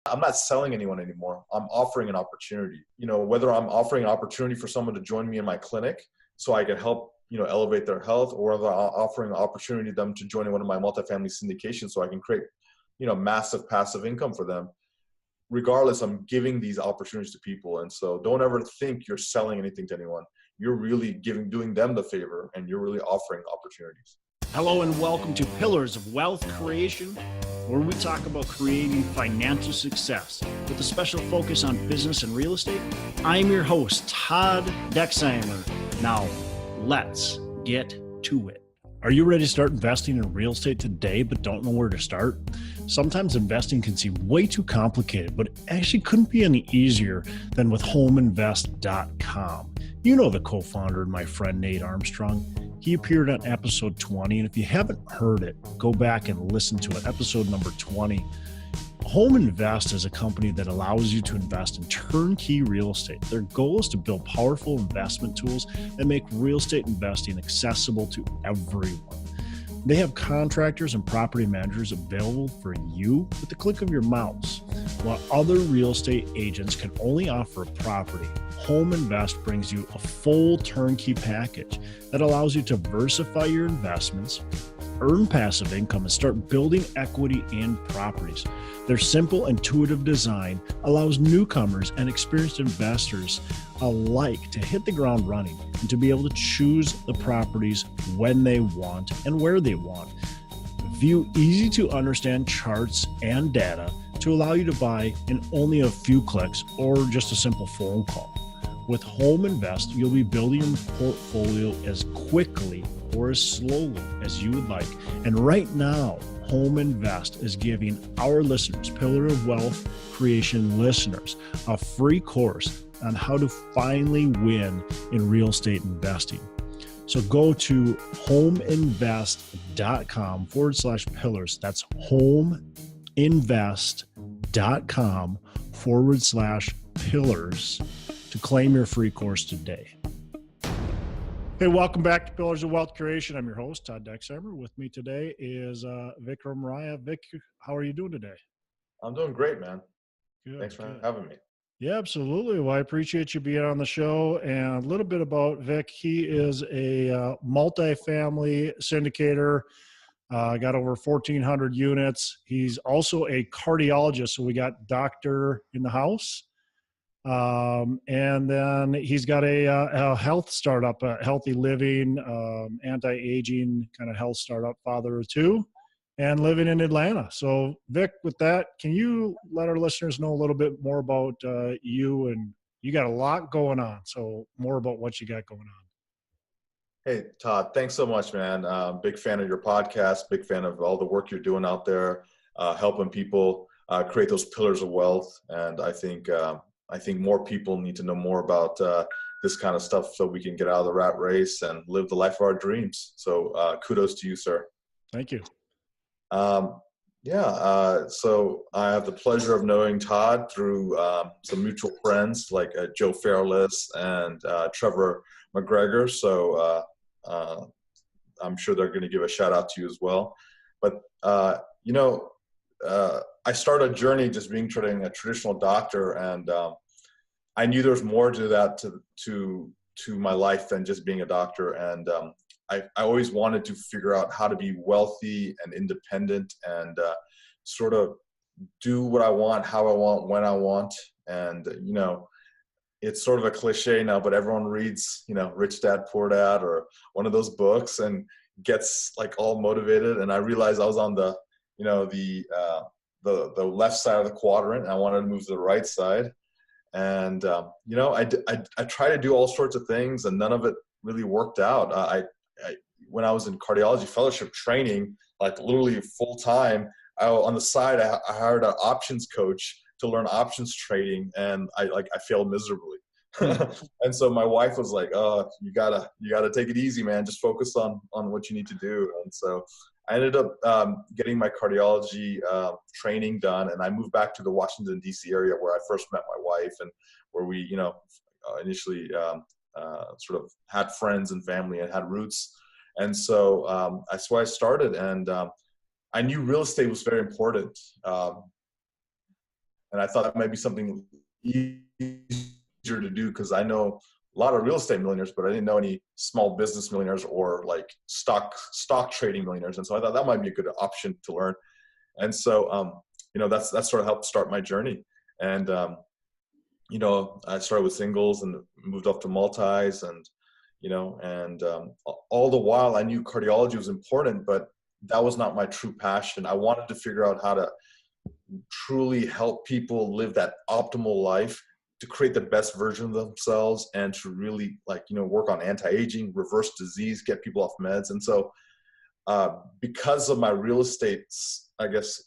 I'm not selling anyone anymore. I'm offering an opportunity. Whether I'm offering an opportunity for someone to join me in my clinic so I can help, elevate their health, or whether I'm offering an opportunity to them to join in one of my multifamily syndications so I can create, massive passive income for them. Regardless, I'm giving these opportunities to people. And so don't ever think you're selling anything to anyone. You're really doing them the favor, and you're really offering opportunities. Hello and welcome to Pillars of Wealth Creation, where we talk about creating financial success with a special focus on business and real estate. I'm your host, Todd Dexheimer. Now, let's get to it. Are you ready to start investing in real estate today but don't know where to start? Sometimes investing can seem way too complicated, but it actually couldn't be any easier than with homeinvest.com. You know the co-founder and my friend Nate Armstrong. He appeared on episode 20, and if you haven't heard it, go back and listen to it, episode number 20. Home Invest is a company that allows you to invest in turnkey real estate. Their goal is to build powerful investment tools that make real estate investing accessible to everyone. They have contractors and property managers available for you with the click of your mouse. While other real estate agents can only offer a property, Home Invest brings you a full turnkey package that allows you to diversify your investments, earn passive income, and start building equity in properties. Their simple, intuitive design allows newcomers and experienced investors alike to hit the ground running and to be able to choose the properties when they want and where they want. View easy to understand charts and data to allow you to buy in only a few clicks or just a simple phone call. With Home Invest, you'll be building your portfolio as quickly or as slowly as you would like. And right now, Home Invest is giving our listeners, Pillar of Wealth Creation listeners, a free course on how to finally win in real estate investing. So go to homeinvest.com/pillars. That's homeinvest.com/pillars to claim your free course today. Hey, welcome back to Pillars of Wealth Creation. I'm your host, Todd Dexheimer. With me today is Vikram Raya. Vic, how are you doing today? I'm doing great, man. Good, Thanks for having me. Yeah, absolutely. Well, I appreciate you being on the show. And a little bit about Vic. He is a multifamily syndicator, got over 1,400 units. He's also a cardiologist. So we got doctor in the house. And then he's got a health startup, a healthy living, anti-aging kind of health startup, father of two, and living in Atlanta. So Vic, with that, can you let our listeners know a little bit more about you? And you got a lot going on. So more about what you got going on. Hey, Todd, thanks so much, man. Big fan of your podcast, big fan of all the work you're doing out there, helping people create those pillars of wealth. And I think more people need to know more about this kind of stuff so we can get out of the rat race and live the life of our dreams. So kudos to you, sir. Thank you. So I have the pleasure of knowing Todd through some mutual friends like Joe Fairless and Trevor McGregor. So I'm sure they're going to give a shout out to you as well. But, I started a journey just being a traditional doctor, and I knew there was more to that to my life than just being a doctor. And I always wanted to figure out how to be wealthy and independent and sort of do what I want, how I want, when I want. And it's sort of a cliche now, but everyone reads Rich Dad Poor Dad or one of those books and gets like all motivated. And I realized I was on the left side of the quadrant, and I wanted to move to the right side. And, I try to do all sorts of things, and none of it really worked out. When I was in cardiology fellowship training, like literally full time, on the side, I hired an options coach to learn options trading, and I failed miserably. And so my wife was like, "Oh, you gotta take it easy, man. Just focus on what you need to do." And so I ended up getting my cardiology training done, and I moved back to the Washington, D.C. area where I first met my wife, and where we, initially sort of had friends and family and had roots. And so that's where I started, and I knew real estate was very important. And I thought that might be something easier to do because I know a lot of real estate millionaires, but I didn't know any small business millionaires or like stock trading millionaires. And so I thought that might be a good option to learn. And so, that's sort of helped start my journey. And, I started with singles and moved up to multis and, all the while I knew cardiology was important, but that was not my true passion. I wanted to figure out how to truly help people live that optimal life, to create the best version of themselves, and to really work on anti-aging, reverse disease, get people off meds. And so because of my real estate, I guess,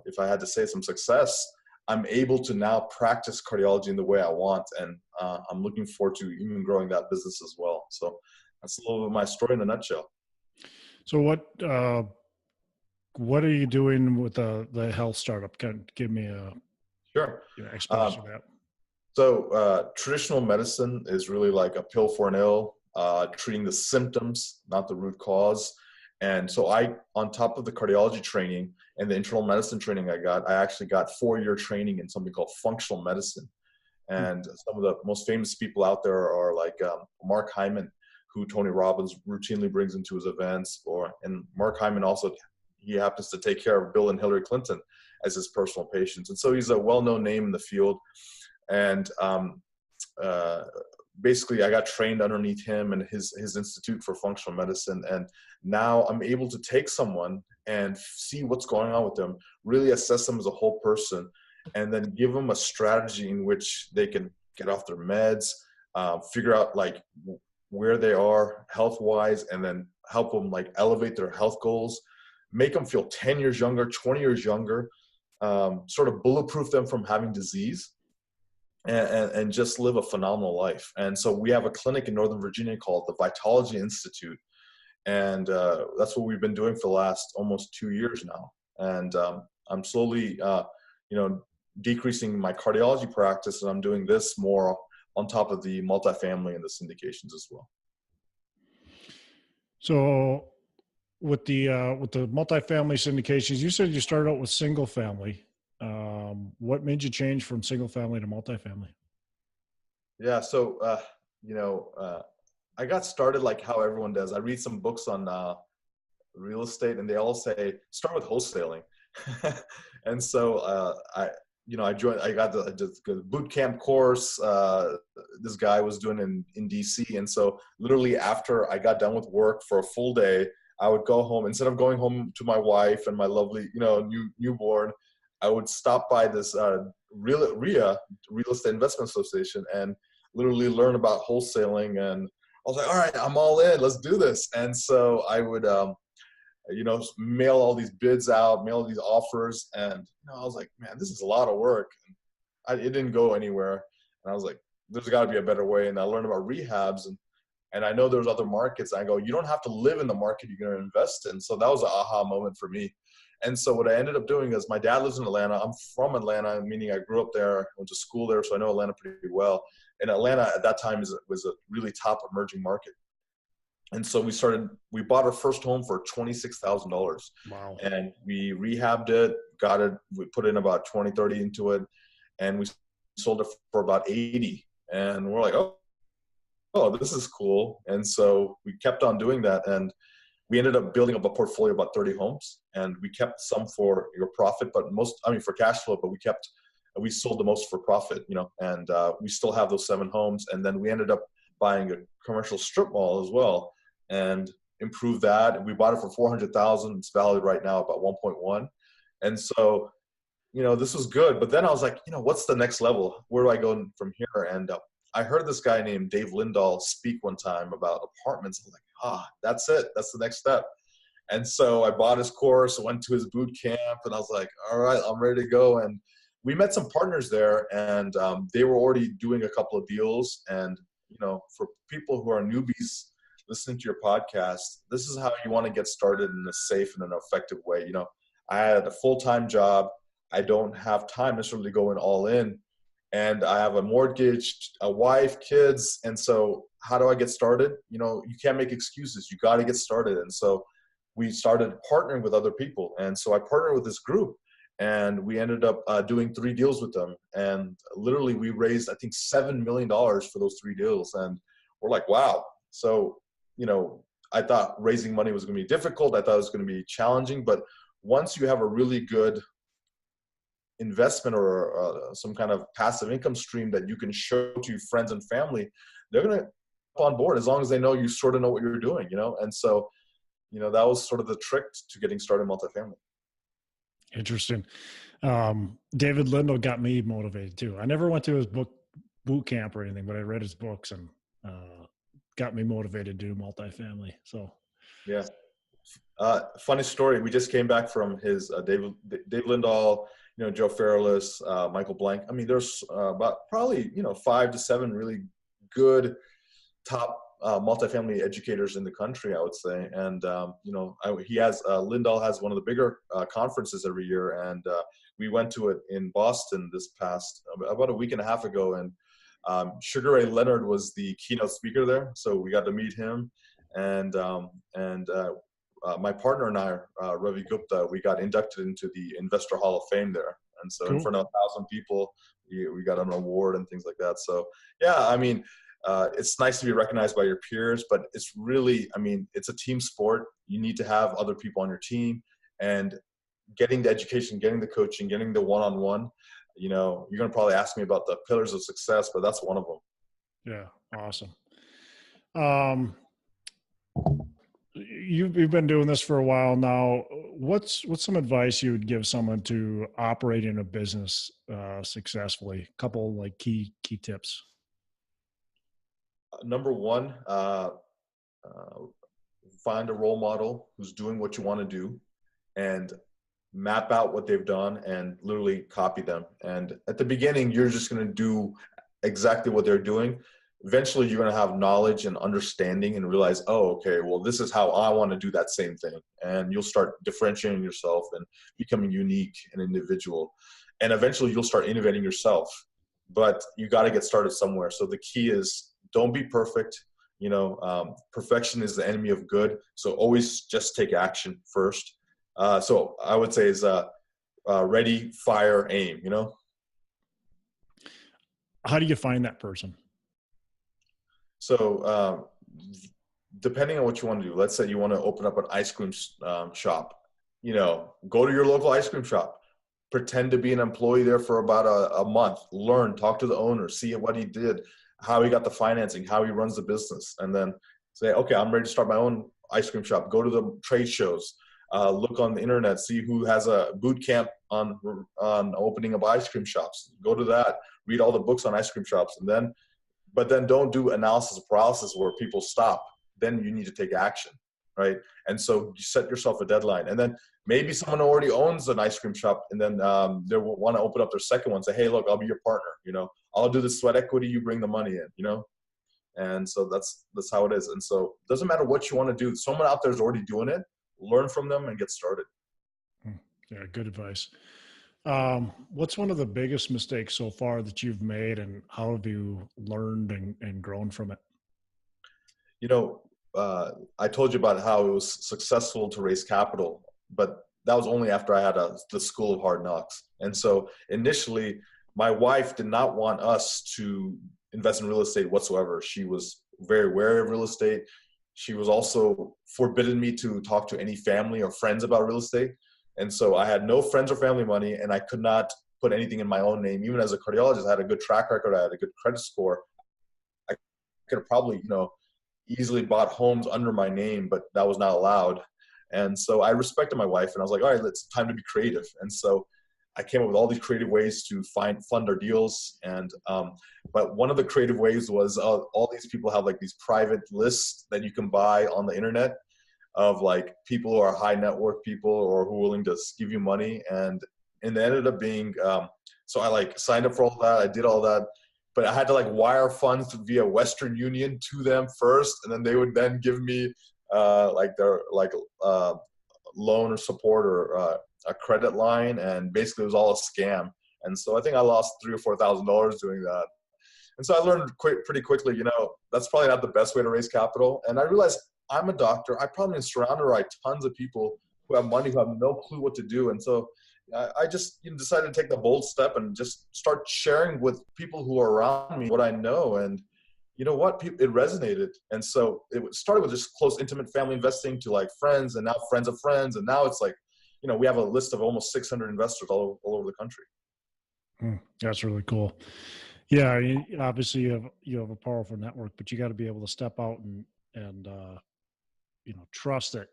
if I had to say some success, I'm able to now practice cardiology in the way I want. And I'm looking forward to even growing that business as well. So that's a little bit of my story in a nutshell. So what are you doing with the health startup? Can you give me a explanation of that? So traditional medicine is really like a pill for an ill, treating the symptoms, not the root cause. And so on top of the cardiology training and the internal medicine training I actually got 4-year training in something called functional medicine. And some of the most famous people out there are like Mark Hyman, who Tony Robbins routinely brings into his events, and Mark Hyman also, he happens to take care of Bill and Hillary Clinton as his personal patients. And so he's a well-known name in the field. And basically I got trained underneath him and his Institute for Functional Medicine. And now I'm able to take someone and see what's going on with them, really assess them as a whole person, and then give them a strategy in which they can get off their meds, figure out like where they are health-wise, and then help them like elevate their health goals, make them feel 10 years younger, 20 years younger, sort of bulletproof them from having disease, and just live a phenomenal life. And so we have a clinic in Northern Virginia called the Vitology Institute. And that's what we've been doing for the last almost 2 years now. And I'm slowly, decreasing my cardiology practice, and I'm doing this more on top of the multifamily and the syndications as well. So with the multifamily syndications, you said you started out with single family. What made you change from single family to multifamily? Yeah. So, I got started like how everyone does. I read some books on real estate, and they all say, start with wholesaling. And so I got the boot camp course. This guy was doing in DC. And so literally after I got done with work for a full day, I would go home. Instead of going home to my wife and my lovely, newborn, I would stop by this RIA, Real Estate Investment Association, and literally learn about wholesaling. And I was like, all right, I'm all in, let's do this. And so I would, mail all these bids out, mail these offers. And I was like, man, this is a lot of work. And it didn't go anywhere. And I was like, there's got to be a better way. And I learned about rehabs, and I know there's other markets. I go, you don't have to live in the market you're going to invest in. So that was an aha moment for me. And so what I ended up doing is, my dad lives in Atlanta. I'm from Atlanta, meaning I grew up there, went to school there, so I know Atlanta pretty well. And Atlanta at that time was a really top emerging market. And so we bought our first home for $26,000. Wow. And we rehabbed it, got it, we put in about 20, 30 into it, and we sold it for about 80. And we're like, oh, this is cool. And so we kept on doing that. And we ended up building up a portfolio of about 30 homes, and we kept some for your profit, but for cash flow, but we sold the most for profit, and we still have those 7 homes. And then we ended up buying a commercial strip mall as well and improved that. And we bought it for $400,000. It's valued right now about 1.1. And so, this was good. But then I was like, what's the next level? Where do I go from here? And I heard this guy named Dave Lindahl speak one time about apartments. I was like, that's it. That's the next step. And so I bought his course, went to his boot camp, and I was like, all right, I'm ready to go. And we met some partners there, and they were already doing a couple of deals. And, for people who are newbies listening to your podcast, this is how you want to get started in a safe and an effective way. I had a full-time job. I don't have time necessarily to go in all in. And I have a mortgage, a wife, kids. And so how do I get started? You can't make excuses. You got to get started. And so we started partnering with other people. And so I partnered with this group, and we ended up doing 3 deals with them. And literally we raised, I think, $7 million for those 3 deals. And we're like, wow. So, I thought raising money was going to be difficult. I thought it was going to be challenging, but once you have a really good investment or some kind of passive income stream that you can show to friends and family, they're going to come on board as long as they know you sort of know what you're doing, And so, that was sort of the trick to getting started in multifamily. Interesting. David Lindell got me motivated too. I never went to his boot camp or anything, but I read his books and got me motivated to do multifamily. So, yeah. Funny story. We just came back from his Dave Lindahl, Joe Fairless, Michael Blank. I mean, there's about probably 5 to 7 really good top multifamily educators in the country, I would say. And he has Lindahl has one of the bigger conferences every year, and we went to it in Boston this past about a week and a half ago, and Sugar Ray Leonard was the keynote speaker there, so we got to meet him, and my partner and I, Ravi Gupta, we got inducted into the Investor Hall of Fame there. And so cool. In front of 1,000 people, we got an award and things like that. So yeah, I mean, it's nice to be recognized by your peers, but it's really, it's a team sport. You need to have other people on your team, and getting the education, getting the coaching, getting the one-on-one, you're going to probably ask me about the pillars of success, but that's one of them. Yeah. Awesome. You've been doing this for a while now. What's some advice you would give someone to operate in a business successfully? A couple like key tips. Number one, find a role model who's doing what you want to do, and map out what they've done and literally copy them. And at the beginning, you're just going to do exactly what they're doing. Eventually you're going to have knowledge and understanding and realize, oh, okay, well, this is how I want to do that same thing. And you'll start differentiating yourself and becoming unique and individual. And eventually you'll start innovating yourself, but you got to get started somewhere. So the key is, don't be perfect. Perfection is the enemy of good. So always just take action first. So I would say is ready, fire, aim, How do you find that person? So depending on what you want to do, let's say you want to open up an ice cream shop, go to your local ice cream shop, pretend to be an employee there for about a month, learn, talk to the owner, see what he did, how he got the financing, how he runs the business, and then say, okay, I'm ready to start my own ice cream shop. Go to the trade shows, look on the internet, see who has a boot camp on opening up ice cream shops. Go to that, read all the books on ice cream shops, but then don't do analysis paralysis where people stop. Then you need to take action, right? And so you set yourself a deadline. And then maybe someone already owns an ice cream shop, and then they will want to open up their second one. Say, hey, look, I'll be your partner. I'll do the sweat equity. You bring the money in. And so that's how it is. And so it doesn't matter what you want to do. Someone out there is already doing it. Learn from them and get started. Yeah, good advice. What's one of the biggest mistakes so far that you've made, and how have you learned and grown from it? I told you about how it was successful to raise capital, but that was only after I had the school of hard knocks. And so initially, my wife did not want us to invest in real estate whatsoever. She was very wary of real estate. She was also forbidden me to talk to any family or friends about real estate. And so I had no friends or family money, and I could not put anything in my own name. Even as a cardiologist, I had a good track record. I had a good credit score. I could have probably, easily bought homes under my name, but that was not allowed. And so I respected my wife, and I was like, all right, it's time to be creative. And so I came up with all these creative ways to fund our deals. And, but one of the creative ways was all these people have like these private lists that you can buy on the internet of like people who are high net worth people or who are willing to give you money. And it ended up being, so I like signed up for all that. I did all that, but I had to like wire funds via Western Union to them first. And then they would then give me their loan or support or a credit line. And basically it was all a scam. And so I think I lost $3,000 or $4,000 doing that. And so I learned pretty quickly, that's probably not the best way to raise capital. And I realized I'm a doctor. I probably am surrounded by tons of people who have money, who have no clue what to do. And so I just decided to take the bold step and just start sharing with people who are around me what I know. And you know what? It resonated. And so it started with just close, intimate family investing to like friends, and now friends of friends. And now it's like, we have a list of almost 600 investors all over the country. That's really cool. Yeah, obviously you have a powerful network, but you got to be able to step out and trust that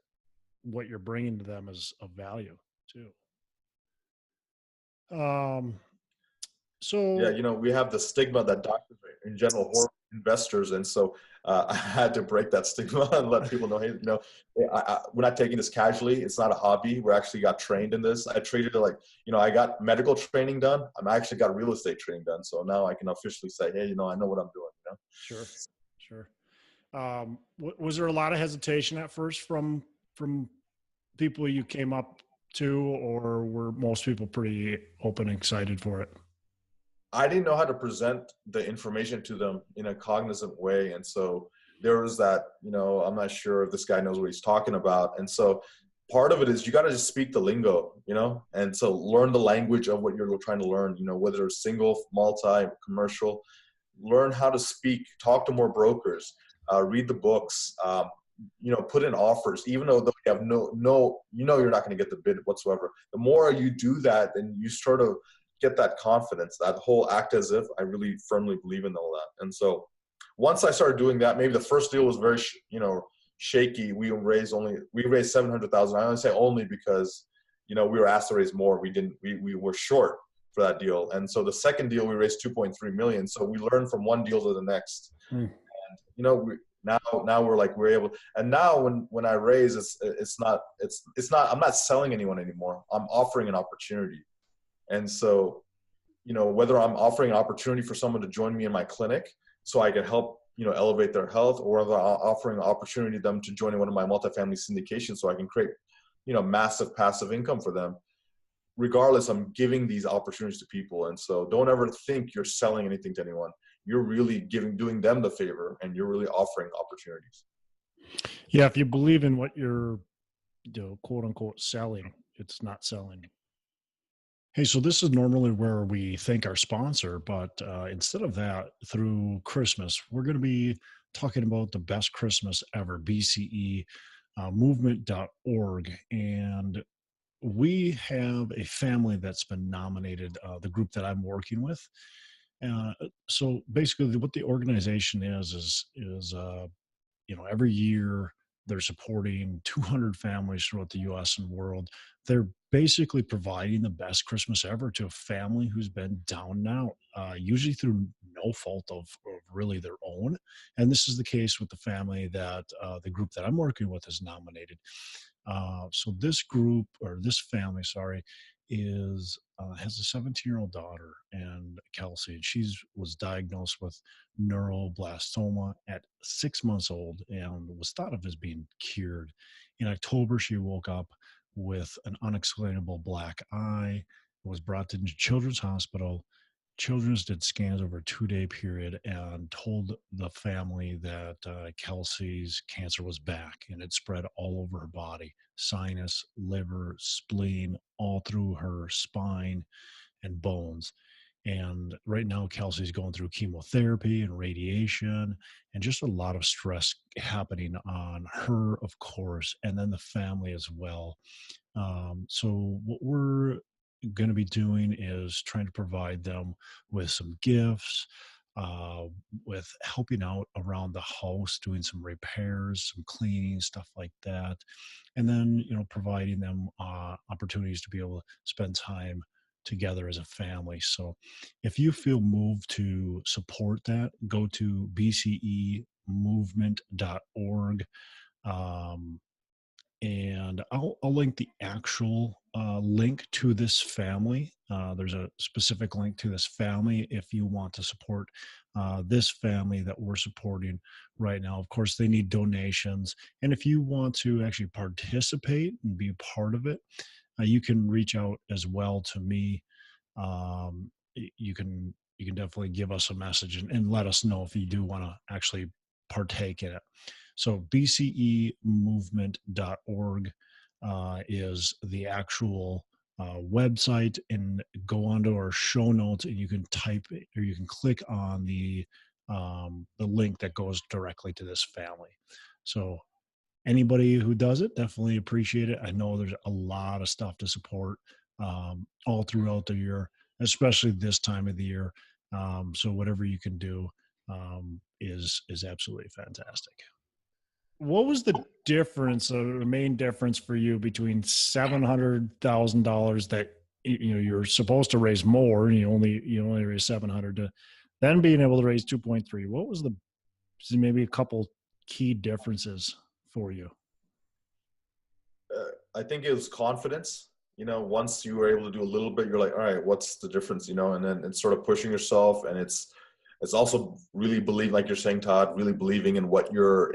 what you're bringing to them is of value too. Yeah, So we have the stigma that doctors are in general horrible investors, and so I had to break that stigma and let people know, hey, we're not taking this casually. It's not a hobby. We actually got trained in this. I treated it like, I got medical training done. I actually got real estate training done. So now I can officially say, hey, I know what I'm doing. Sure. Was there a lot of hesitation at first from people you came up to, or were most people pretty open and excited for it? I didn't know how to present the information to them in a cognizant way. And so there was that, I'm not sure if this guy knows what he's talking about. And so part of it is you got to just speak the lingo, and so learn the language of what you're trying to learn, whether it's single, multi, commercial, learn how to speak, talk to more brokers, read the books, put in offers, even though you have you're not going to get the bid whatsoever. The more you do that, then you sort of get that confidence, that whole act as if. I really firmly believe in all that. And so once I started doing that, maybe the first deal was very, shaky. We raised 700,000. I only say only because, we were asked to raise more. We were short for that deal. And so the second deal, we raised 2.3 million. So we learned from one deal to the next. And, now we're able, and now when I raise, it's not, I'm not selling anyone anymore. I'm offering an opportunity. And so, whether I'm offering an opportunity for someone to join me in my clinic so I can help, elevate their health, or whether I'm offering an opportunity to them to join in one of my multifamily syndications so I can create, massive passive income for them. Regardless, I'm giving these opportunities to people. And so don't ever think you're selling anything to anyone. You're really doing them the favor, and you're really offering opportunities. Yeah. If you believe in what you're, quote unquote, selling, it's not selling. Hey, so this is normally where we thank our sponsor, but instead of that, through Christmas, we're going to be talking about the best Christmas ever, BCE movement.org. And we have a family that's been nominated, the group that I'm working with. So basically what the organization is every year they're supporting 200 families throughout the US and world. They're basically providing the best Christmas ever to a family who's been down and out, usually through no fault of really their own. And this is the case with the family that the group that I'm working with is nominated. So this group, or this family, sorry, has a 17-year-old daughter, and Kelsey, and she was diagnosed with neuroblastoma at 6 months old and was thought of as being cured. In October, she woke up with an unexplainable black eye, was brought to Children's Hospital. Children's did scans over a 2-day period and told the family that Kelsey's cancer was back, and it spread all over her body: sinus, liver, spleen, all through her spine and bones. And right now, Kelsey's going through chemotherapy and radiation, and just a lot of stress happening on her, of course, and then the family as well. So what we're going to be doing is trying to provide them with some gifts, uh, with helping out around the house, doing some repairs, some cleaning, stuff like that. And then, providing them opportunities to be able to spend time together as a family. So if you feel moved to support that, go to bcemovement.org. And I'll link the actual link to this family. There's a specific link to this family if you want to support this family that we're supporting right now. Of course, they need donations. And if you want to actually participate and be part of it, you can reach out as well to me. You can definitely give us a message and let us know if you do want to actually partake in it. So bcemovement.org is the actual website and go onto our show notes, and you can type it, or you can click on the link that goes directly to this family. So anybody who does it, definitely appreciate it. I know there's a lot of stuff to support all throughout the year, especially this time of the year. So whatever you can do is absolutely fantastic. What was the difference, or the main difference for you between $700,000 that you're supposed to raise more, and you only raise 700, to then being able to raise 2.3? What was maybe a couple key differences for you? I think it was confidence. Once you were able to do a little bit, you're like, all right, what's the difference? And then it's sort of pushing yourself, and it's also really believing, like you're saying, Todd, really believing in what you're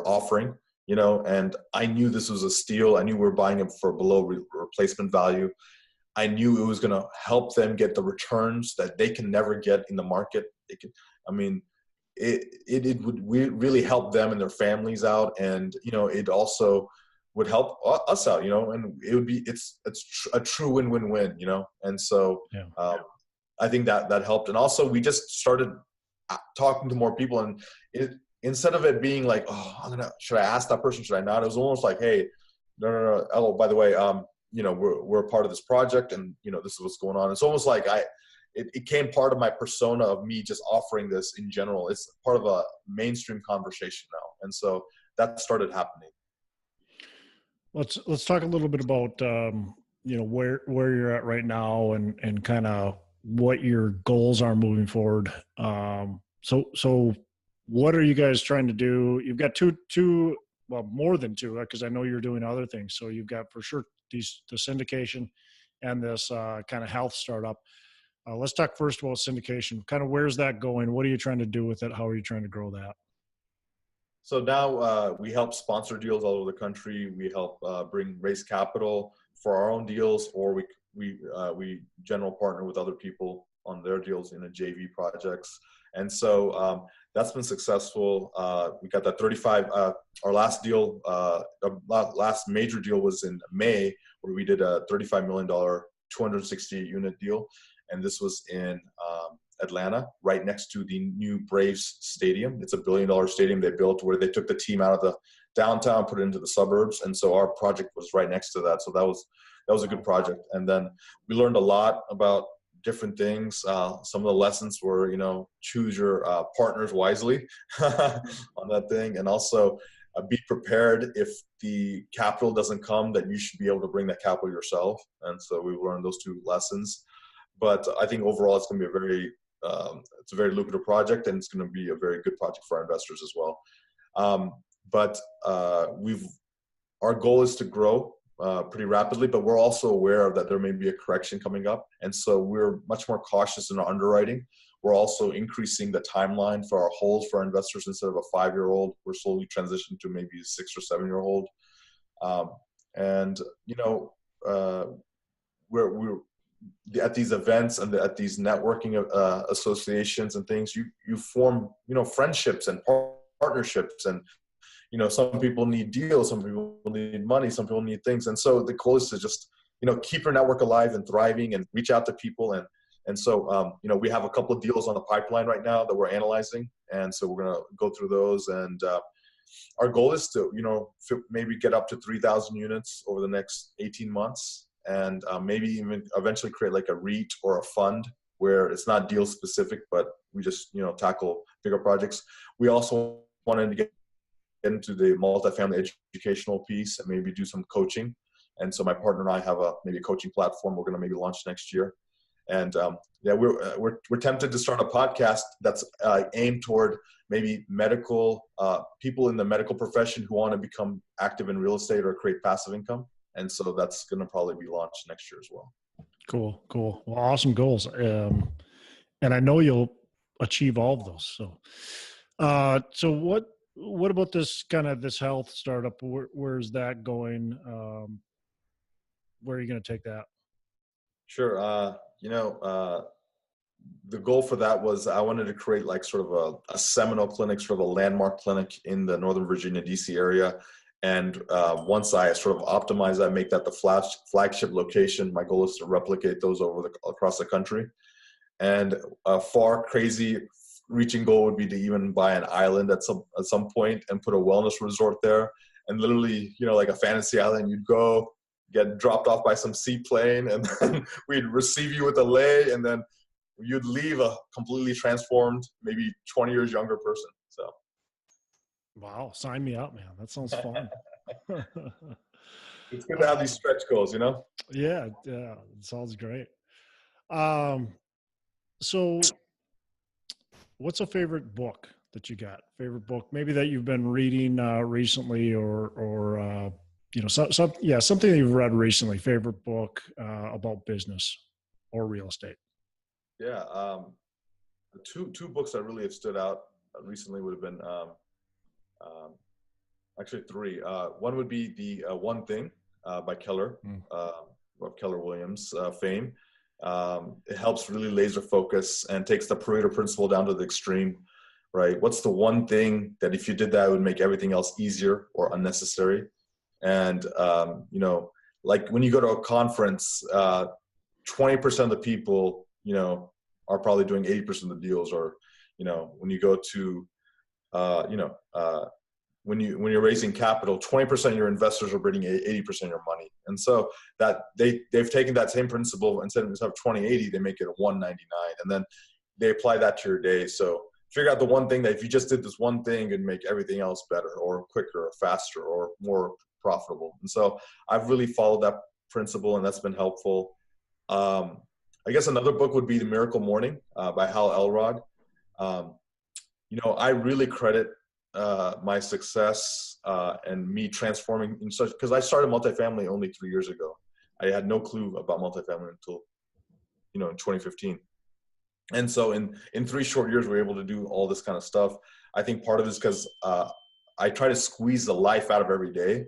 offering. And I knew this was a steal. I knew we were buying it for below replacement value. I knew it was going to help them get the returns that they can never get in the market. It would really help them and their families out, and it also would help us out, and it's a true win-win-win, and so I think that helped. And also we just started talking to more people, and instead of it being like, oh, should I ask that person, should I not? It was almost like, hey, no, oh, by the way, we're a part of this project, and this is what's going on. It's almost like it became part of my persona of me just offering this in general. It's part of a mainstream conversation now, and so that started happening. Let's talk a little bit about where you're at right now, and kind of what your goals are moving forward. So what are you guys trying to do? You've got two, well, more than two, because I know you're doing other things. So you've got for sure the syndication and this kind of health startup. Let's talk first about syndication. Kind of where's that going? What are you trying to do with it? How are you trying to grow that? So now we help sponsor deals all over the country. We help raise capital for our own deals, or we general partner with other people on their deals in a JV projects. And so that's been successful. We got that 35. Our last deal, last major deal was in May, where we did a $35 million, 260 unit deal. And this was in Atlanta, right next to the new Braves stadium. It's $1 billion stadium they built, where they took the team out of the downtown, put it into the suburbs. And so our project was right next to that. So that was a good project. And then we learned a lot about different things. Some of the lessons were, choose your partners wisely on that thing. And also be prepared if the capital doesn't come, that you should be able to bring that capital yourself. And so we learned those two lessons. But I think overall it's going to be it's a very lucrative project, and it's going to be a very good project for our investors as well. But our goal is to grow pretty rapidly, but we're also aware that there may be a correction coming up. And so we're much more cautious in our underwriting. We're also increasing the timeline for our holds for our investors. Instead of a 5-year-old, we're slowly transitioning to maybe a 6 or 7-year-old. We're at these events and at these networking associations and things, you form, friendships and partnerships. And, some people need deals, some people need money, some people need things. And so the goal is to just, keep your network alive and thriving, and reach out to people. And so, we have a couple of deals on the pipeline right now that we're analyzing. And so we're going to go through those. And our goal is to, maybe get up to 3,000 units over the next 18 months. And maybe even eventually create like a REIT or a fund where it's not deal specific, but we just, tackle bigger projects. We also wanted to get into the multifamily educational piece and maybe do some coaching. And so my partner and I have maybe a coaching platform we're going to maybe launch next year. And we're tempted to start a podcast that's aimed toward maybe medical people in the medical profession who want to become active in real estate or create passive income. And so that's going to probably be launched next year as well. Cool. Well, awesome goals. And I know you'll achieve all of those. So what about this health startup? Where's that going? Where are you going to take that? Sure. The goal for that was I wanted to create like sort of a seminal clinic, sort of a landmark clinic in the Northern Virginia, DC area. And once I sort of optimize that, make that the flagship location, my goal is to replicate those across the country. And a far crazy reaching goal would be to even buy an island at some point and put a wellness resort there. And literally, like a fantasy island, you'd go get dropped off by some seaplane, and then we'd receive you with a lei, and then you'd leave a completely transformed, maybe 20 years younger person. So. Wow. Sign me up, man. That sounds fun. It's good to have these stretch goals, Yeah. Yeah. It sounds great. So what's a favorite book that you got? Favorite book, maybe that you've been reading recently, or something that you've read recently. Favorite book about business or real estate? Yeah, two books that really have stood out recently would have been actually three. One would be the One Thing by Keller, of Keller Williams fame. It helps really laser focus and takes the Pareto principle down to the extreme, right? What's the one thing that if you did that, it would make everything else easier or unnecessary? And, like when you go to a conference, 20% of the people, are probably doing 80% of the deals. Or, when you go to, when you're raising capital, 20% of your investors are bringing 80% of your money. And so that they've taken that same principle, instead of 20-80, they make it a 199, and then they apply that to your day. So figure out the one thing that if you just did this one thing, it'd make everything else better or quicker or faster or more profitable. And so I've really followed that principle, and that's been helpful. I guess another book would be The Miracle Morning by Hal Elrod. I really credit my success and me transforming in such, because I started multifamily only 3 years ago. I had no clue about multifamily until, in 2015. And so in 3 short years, we were able to do all this kind of stuff. I think part of it is because I try to squeeze the life out of every day,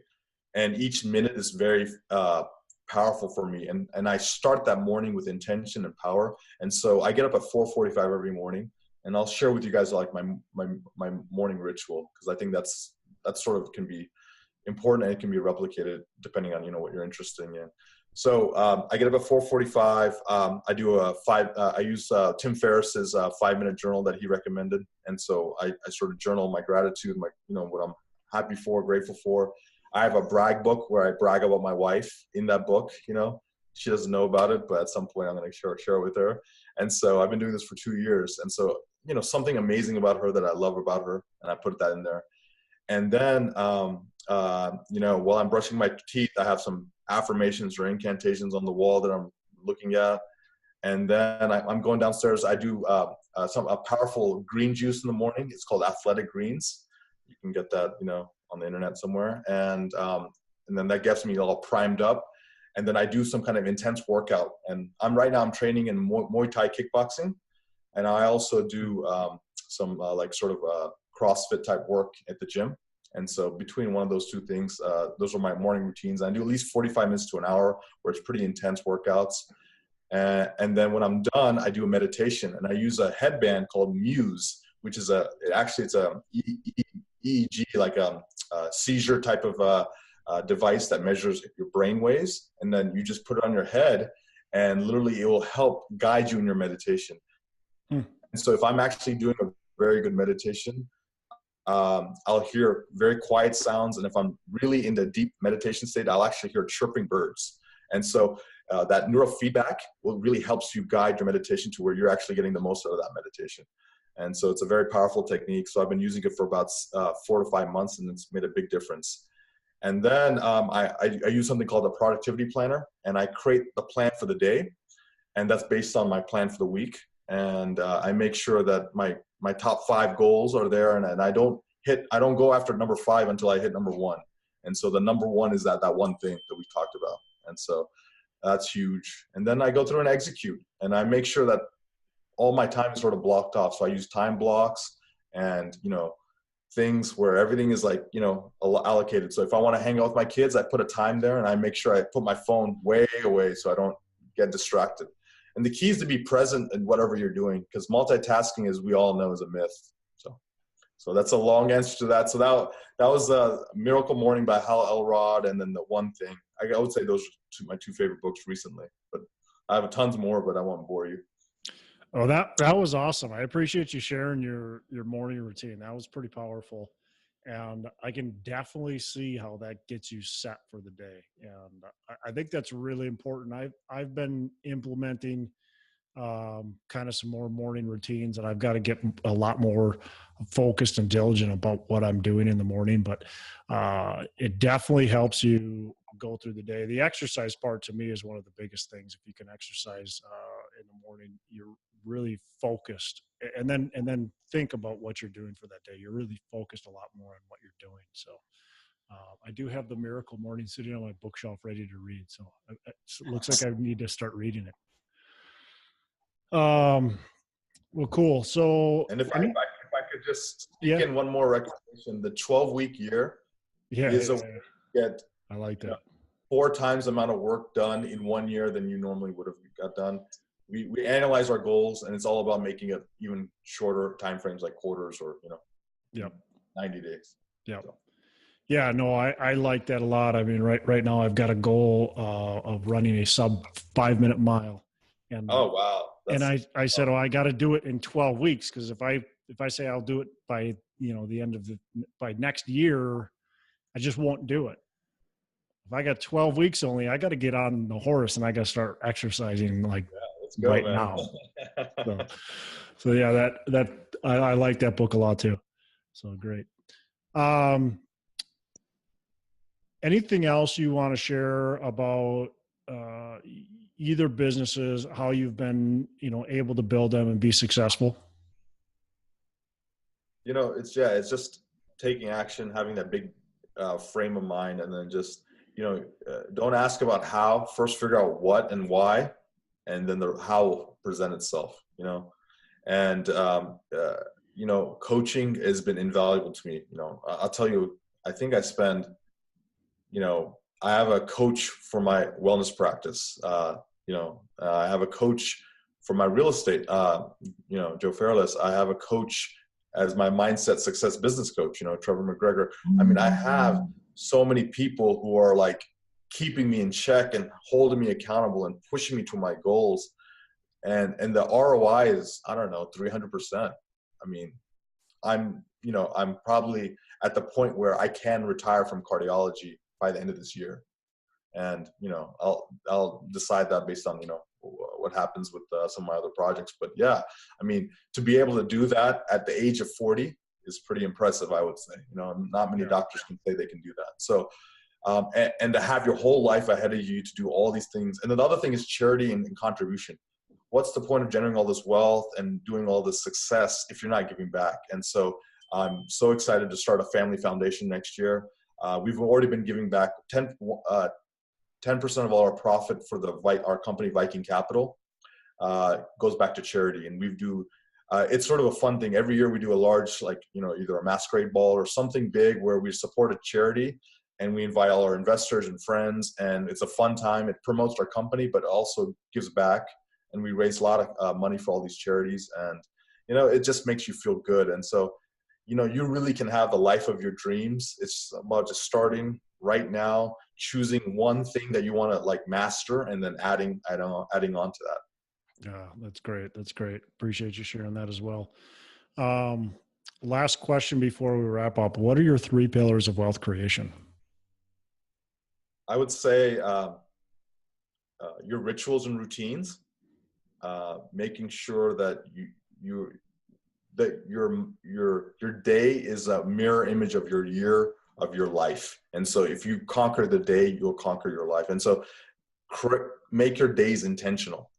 and each minute is very powerful for me. And I start that morning with intention and power. And so I get up at 4:45 every morning, and I'll share with you guys like my morning ritual, because I think that's sort of can be important, and it can be replicated depending on what you're interested in. So I get up at 4:45. I do I use Tim Ferriss's 5-minute journal that he recommended, and so I sort of journal my gratitude, what I'm happy for, grateful for. I have a brag book where I brag about my wife in that book. She doesn't know about it, but at some point I'm going to share it with her. And so I've been doing this for 2 years, and so something amazing about her that I love about her, and I put that in there. And then while I'm brushing my teeth, I have some affirmations or incantations on the wall that I'm looking at. And then I'm going downstairs. I do a powerful green juice in the morning. It's called Athletic Greens. You can get that, on the internet somewhere. And then that gets me all primed up. And then I do some kind of intense workout. And right now I'm training in Muay Thai kickboxing. And I also do some CrossFit type work at the gym. And so between one of those two things, those are my morning routines. I do at least 45 minutes to an hour where it's pretty intense workouts. And then when I'm done, I do a meditation, and I use a headband called Muse, which is it's a EEG, like a seizure type of device that measures your brain waves. And then you just put it on your head, and literally it will help guide you in your meditation. And so if I'm actually doing a very good meditation, I'll hear very quiet sounds. And if I'm really in the deep meditation state, I'll actually hear chirping birds. And so that neurofeedback really helps you guide your meditation to where you're actually getting the most out of that meditation. And so it's a very powerful technique. So I've been using it for about 4 to 5 months, and it's made a big difference. And then I use something called a productivity planner, and I create the plan for the day. And that's based on my plan for the week. And I make sure that my top 5 goals are there, and I don't go after number 5 until I hit number 1. And so the number 1 is that one thing that we talked about. And so that's huge. And then I go through and execute, and I make sure that all my time is sort of blocked off. So I use time blocks and, things where everything is allocated. So if I want to hang out with my kids, I put a time there, and I make sure I put my phone way away so I don't get distracted. And the key is to be present in whatever you're doing, because multitasking, as we all know, is a myth. So that's a long answer to that. So that was Miracle Morning by Hal Elrod, and then The One Thing. I would say those are my two favorite books recently. But I have tons more, but I won't bore you. Oh, that was awesome. I appreciate you sharing your morning routine. That was pretty powerful. And I can definitely see how that gets you set for the day. And I think that's really important. I've been implementing kind of some more morning routines, and I've got to get a lot more focused and diligent about what I'm doing in the morning. But it definitely helps you go through the day. The exercise part to me is one of the biggest things. If you can exercise in the morning, you're really focused, and then think about what you're doing for that day. You're really focused a lot more on what you're doing. So I do have the Miracle Morning sitting on my bookshelf ready to read. So it looks like I need to start reading it. Well, cool. So, and if I could just sneak yeah, in one more recommendation, the 12-week year is a way to get, I like that. 4 times the amount of work done in 1 year than you normally would have got done. We analyze our goals, and it's all about making it even shorter time frames, like quarters or, Yep. 90 days. Yep. So. Yeah, no, I like that a lot. I mean, right now I've got a goal of running a sub 5-minute mile. And oh, wow. And I said, I got to do it in 12 weeks. Cause if I say I'll do it by, the end of by next year, I just won't do it. If I got 12 weeks only, I got to get on the horse and I got to start exercising right now. So yeah, that I like that book a lot too. So great. Anything else you want to share about either businesses, how you've been, able to build them and be successful? It's just taking action, having that big frame of mind, and then just, don't ask about how. First figure out what and why, and then the how will present itself, and, coaching has been invaluable to me. I'll tell you, I think I spend, I have a coach for my wellness practice. I have a coach for my real estate, Joe Fairless. I have a coach as my mindset success business coach, Trevor McGregor. I mean, I have so many people who are like keeping me in check and holding me accountable and pushing me to my goals. And the ROI is, I don't know, 300%. I mean, I'm probably at the point where I can retire from cardiology by the end of this year. And, I'll decide that based on, what happens with some of my other projects. But yeah, I mean, to be able to do that at the age of 40 is pretty impressive, I would say. Not many doctors can say they can do that. So, and to have your whole life ahead of you to do all these things. And then the other thing is charity and contribution. What's the point of generating all this wealth and doing all this success if you're not giving back? And so I'm so excited to start a family foundation next year. We've already been giving back 10% of all our profit for our company, Viking Capital, goes back to charity. And it's sort of a fun thing. Every year we do a large, either a masquerade ball or something big where we support a charity, and we invite all our investors and friends, and it's a fun time. It promotes our company, but also gives back. And we raise a lot of money for all these charities, and, it just makes you feel good. And so, you really can have the life of your dreams. It's about just starting right now, choosing one thing that you want to master, and then adding on to that. Yeah, that's great. That's great. Appreciate you sharing that as well. Last question before we wrap up. What are your 3 pillars of wealth creation? I would say your rituals and routines, making sure that your day is a mirror image of your year of your life. And so if you conquer the day, you'll conquer your life. And so make your days intentional,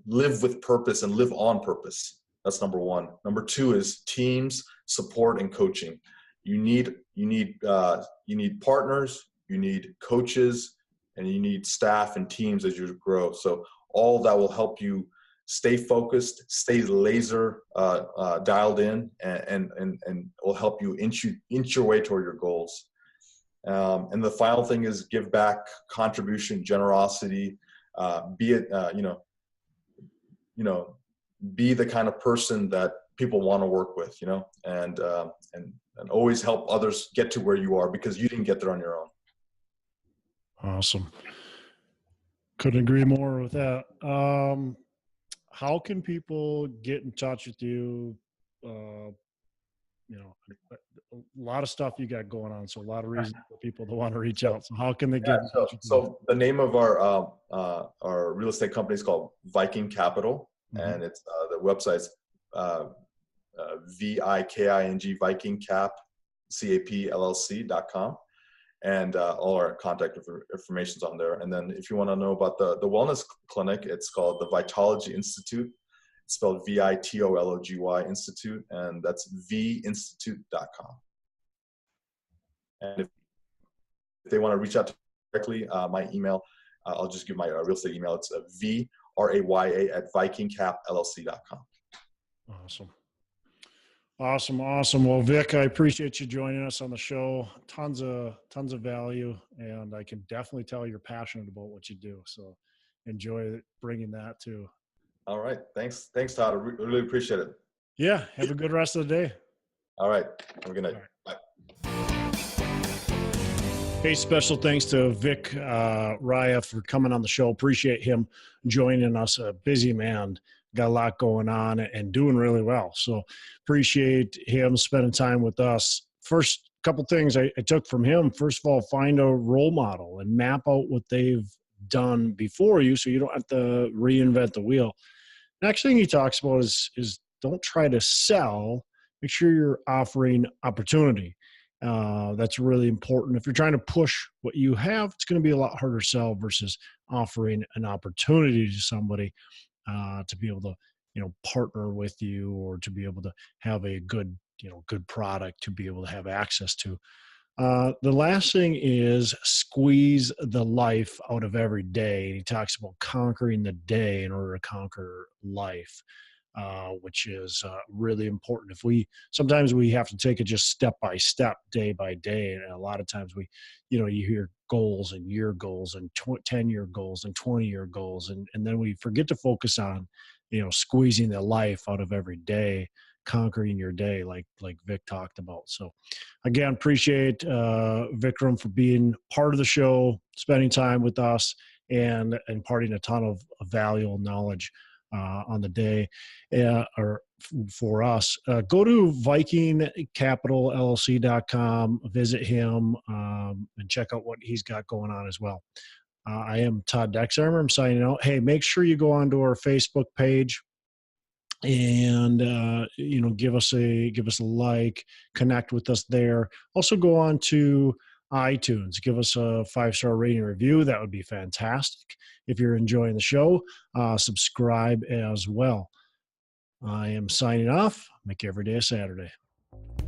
live with purpose and live on purpose. That's number 1. Number 2 is teams, support, and coaching. You need partners, you need coaches, and you need staff and teams as you grow. So all that will help you stay focused, stay laser dialed in, and will help you inch your way toward your goals. And the final thing is give back, contribution, generosity. Be the kind of person that people want to work with, and always help others get to where you are, because you didn't get there on your own. Awesome. Couldn't agree more with that. How can people get in touch with you? A lot of stuff you got going on, so a lot of reasons for people to want to reach out. So how can they get in touch with you? So the name of our real estate company is called Viking Capital, and it's the website's VIKING VikingCap.com, and all our contact information is on there. And then if you want to know about the wellness clinic, it's called the Vitology Institute. It's spelled VITOLOGY Institute, and that's vinstitute.com. And if they want to reach out directly, my email, I'll just give my real estate email. It's vraya@vikingcapllc.com. Awesome. Well, Vic, I appreciate you joining us on the show. Tons of value, and I can definitely tell you're passionate about what you do. So enjoy bringing that too. All right. Thanks, Todd. I really appreciate it. Yeah. Have a good rest of the day. All right. Have a good night. Right. Bye. Hey, special thanks to Vic Raya for coming on the show. Appreciate him joining us. A busy man, got a lot going on and doing really well. So appreciate him spending time with us. First couple things I took from him. First of all, find a role model and map out what they've done before you, so you don't have to reinvent the wheel. Next thing he talks about is don't try to sell. Make sure you're offering opportunity. That's really important. If you're trying to push what you have, it's going to be a lot harder to sell versus offering an opportunity to somebody to be able to, partner with you, or to be able to have a good product to be able to have access to. The last thing is squeeze the life out of every day. He talks about conquering the day in order to conquer life, which is really important. Sometimes we have to take it just step by step, day by day. And a lot of times you hear goals and year goals and 10-year goals and 20-year goals. And then we forget to focus on, squeezing the life out of every day, conquering your day, like Vic talked about. So again, appreciate Vikram for being part of the show, spending time with us, and imparting a ton of valuable knowledge on the day or for us. Go to VikingCapitalLC.com, visit him, and check out what he's got going on as well. I am Todd Dexheimer. I'm signing out. Hey, make sure you go onto our Facebook page and give us a like, connect with us there. Also go on to iTunes, give us a 5-star rating review. That would be fantastic. If you're enjoying the show, subscribe as well. I am signing off. Make every day a Saturday.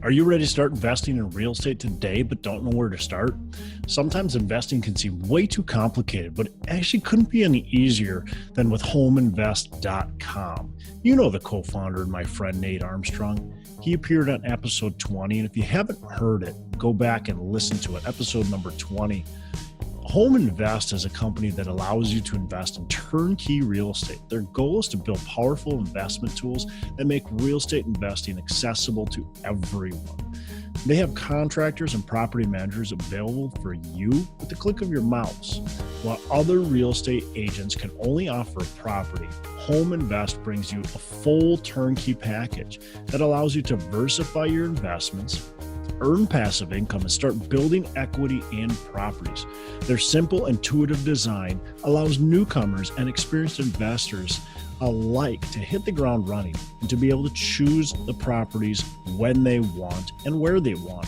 Are you ready to start investing in real estate today but don't know where to start? Sometimes investing can seem way too complicated, but it actually couldn't be any easier than with HomeInvest.com. You know the co-founder and my friend Nate Armstrong. He appeared on episode 20, and if you haven't heard it, go back and listen to it, episode number 20. Home Invest is a company that allows you to invest in turnkey real estate. Their goal is to build powerful investment tools that make real estate investing accessible to everyone. They have contractors and property managers available for you with the click of your mouse. While other real estate agents can only offer a property, Home Invest brings you a full turnkey package that allows you to diversify your investments, earn passive income, and start building equity in properties. Their simple, intuitive design allows newcomers and experienced investors alike to hit the ground running and to be able to choose the properties when they want and where they want.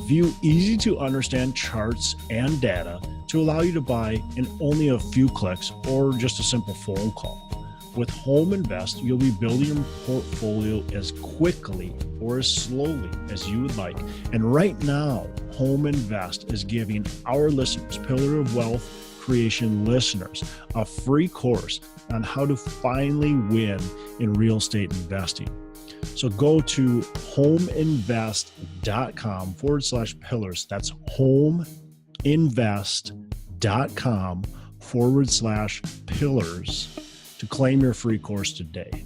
View easy to understand charts and data to allow you to buy in only a few clicks or just a simple phone call. With Home Invest, you'll be building your portfolio as quickly or as slowly as you would like. And right now, Home Invest is giving our listeners, Pillar of Wealth Creation listeners, a free course on how to finally win in real estate investing. So go to homeinvest.com/pillars. That's homeinvest.com/pillars to claim your free course today.